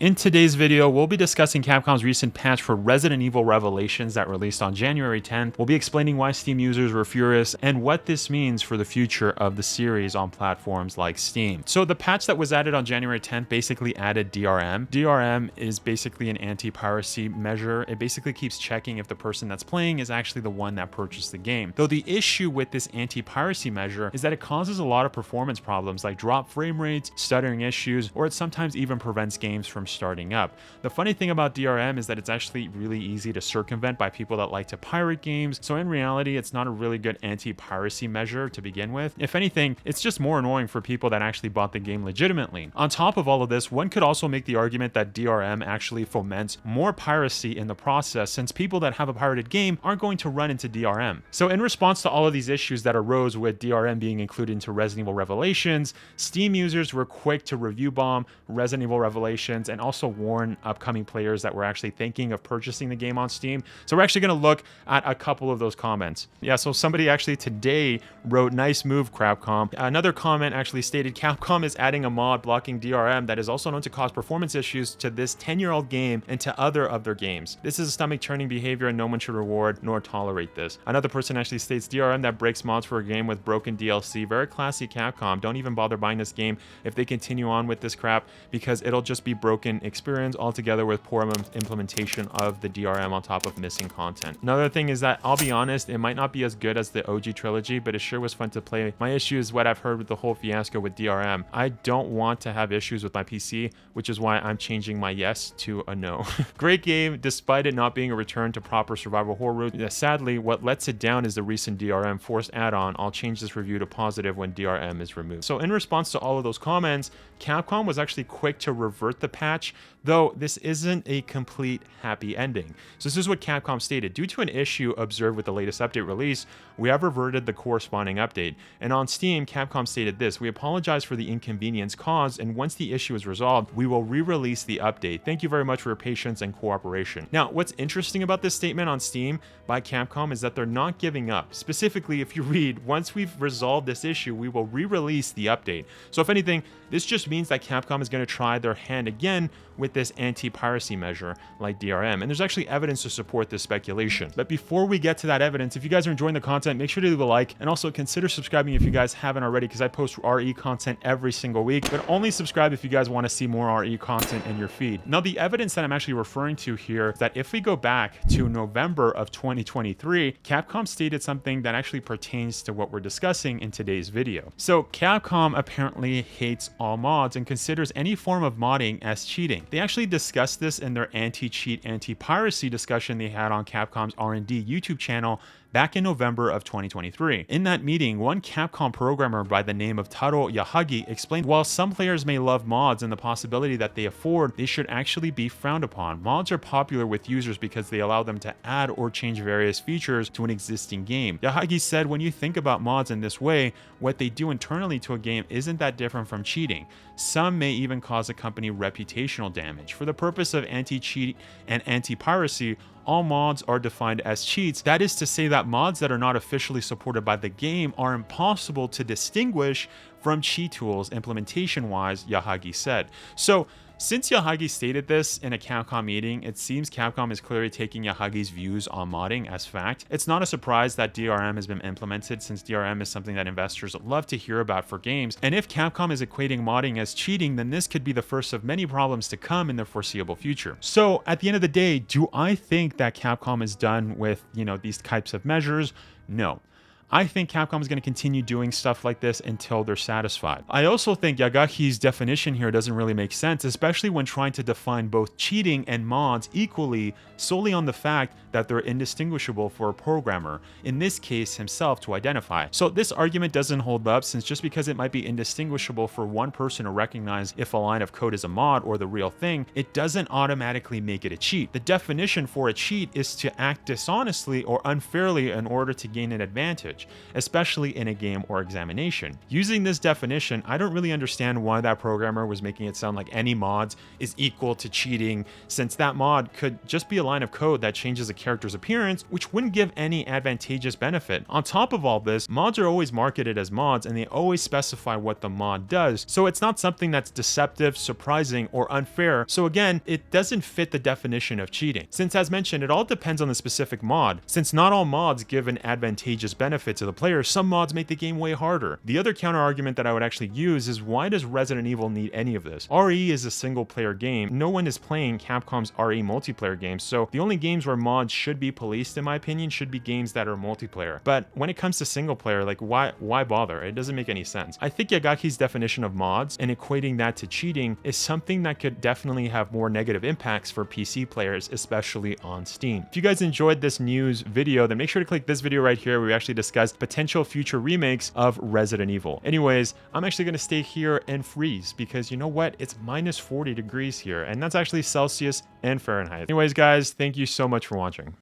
In today's video, we'll be discussing Capcom's recent patch for Resident Evil Revelations that released on January 10th. We'll be explaining why Steam users were furious and what this means for the future of the series on platforms like Steam. So the patch that was added on January 10th basically added DRM. DRM is basically an anti-piracy measure. It basically keeps checking if the person that's playing is actually the one that purchased the game. Though the issue with this anti-piracy measure is that it causes a lot of performance problems like drop frame rates, stuttering issues, or it sometimes even prevents games from starting up. The funny thing about DRM is that it's actually really easy to circumvent by people that like to pirate games, so in reality it's not a really good anti-piracy measure to begin with. If anything, it's just more annoying for people that actually bought the game legitimately. On top of all of this, one could also make the argument that DRM actually foments more piracy in the process, since people that have a pirated game aren't going to run into DRM. So in response to all of these issues that arose with DRM being included into Resident Evil Revelations, Steam users were quick to review bomb Resident Evil Revelations and also warn upcoming players that were actually thinking of purchasing the game on Steam. So we're actually going to look at a couple of those comments. Yeah, so somebody actually today wrote, "Nice move, Capcom." Another comment actually stated, "Capcom is adding a mod blocking DRM that is also known to cause performance issues to this 10-year-old game and to other of their games. This is a stomach-churning behavior and no one should reward nor tolerate this." Another person actually states, "DRM that breaks mods for a game with broken DLC. Very classy, Capcom. Don't even bother buying this game if they continue on with this crap, because it'll just be broken experience altogether with poor implementation of the DRM on top of missing content." Another thing is that, I'll be honest, it might not be as good as the OG trilogy, but it sure was fun to play. My issue is what I've heard with the whole fiasco with DRM. I don't want to have issues with my PC, which is why I'm changing my yes to a no. Great game, despite it not being a return to proper survival horror. Sadly, what lets it down is the recent DRM forced add-on. I'll change this review to positive when DRM is removed. So in response to all of those comments, Capcom was actually quick to revert the patch, though this isn't a complete happy ending. So this is what Capcom stated: "Due to an issue observed with the latest update release, we have reverted the corresponding update." And on Steam, Capcom stated this: "We apologize for the inconvenience caused, and once the issue is resolved, we will re-release the update. Thank you very much for your patience and cooperation." Now, what's interesting about this statement on Steam by Capcom is that they're not giving up. Specifically, if you read, "Once we've resolved this issue, we will re-release the update." So if anything, this just means that Capcom is going to try their hand again with this anti-piracy measure like DRM, and there's actually evidence to support this speculation. But before we get to that evidence, if you guys are enjoying the content, make sure to leave a like, and also consider subscribing if you guys haven't already, because I post RE content every single week, but only subscribe if you guys want to see more RE content in your feed. Now, the evidence that I'm actually referring to here is that if we go back to November of 2023, Capcom stated something that actually pertains to what we're discussing in today's video. So Capcom apparently hates all mods and considers any form of modding as cheating. They actually discussed this in their anti-cheat, anti-piracy discussion they had on Capcom's R&D YouTube channel back in November of 2023. In that meeting, one Capcom programmer by the name of Taro Yahagi explained, while some players may love mods and the possibility that they afford, they should actually be frowned upon. Mods are popular with users because they allow them to add or change various features to an existing game. Yahagi said, "When you think about mods in this way, what they do internally to a game isn't that different from cheating. Some may even cause a company reputational damage. For the purpose of anti-cheat and anti-piracy, all mods are defined as cheats. That is to say that mods that are not officially supported by the game are impossible to distinguish from cheat tools implementation-wise," Yahagi said. So since Yahagi stated this in a Capcom meeting, it seems Capcom is clearly taking Yahagi's views on modding as fact. It's not a surprise that DRM has been implemented, since DRM is something that investors love to hear about for games. And if Capcom is equating modding as cheating, then this could be the first of many problems to come in the foreseeable future. So at the end of the day, do I think that Capcom is done with, these types of measures? No. I think Capcom is going to continue doing stuff like this until they're satisfied. I also think Yagaki's definition here doesn't really make sense, especially when trying to define both cheating and mods equally solely on the fact that they're indistinguishable for a programmer, in this case himself, to identify. So this argument doesn't hold up, since just because it might be indistinguishable for one person to recognize if a line of code is a mod or the real thing, it doesn't automatically make it a cheat. The definition for a cheat is to act dishonestly or unfairly in order to gain an advantage. advantage, especially in a game or examination. Using this definition, I don't really understand why that programmer was making it sound like any mods is equal to cheating, since that mod could just be a line of code that changes a character's appearance, which wouldn't give any advantageous benefit. On top of all this, mods are always marketed as mods and they always specify what the mod does, so it's not something that's deceptive, surprising, or unfair. So again, it doesn't fit the definition of cheating. Since as mentioned, it all depends on the specific mod. Since not all mods give an advantageous benefit to the player, some mods make the game way harder. The other counter argument that I would actually use is, why does Resident Evil need any of this? RE is a single player game. No one is playing Capcom's RE multiplayer games, so the only games where mods should be policed, in my opinion, should be games that are multiplayer. But when it comes to single player, like why bother? It doesn't make any sense. I think Yagaki's definition of mods and equating that to cheating is something that could definitely have more negative impacts for PC players, especially on Steam. If you guys enjoyed this news video, then make sure to click this video right here where we actually discussed potential future remakes of Resident Evil. Anyways, I'm actually going to stay here and freeze because you know what? It's minus 40 degrees here, and that's actually Celsius and Fahrenheit. Anyways, guys, thank you so much for watching.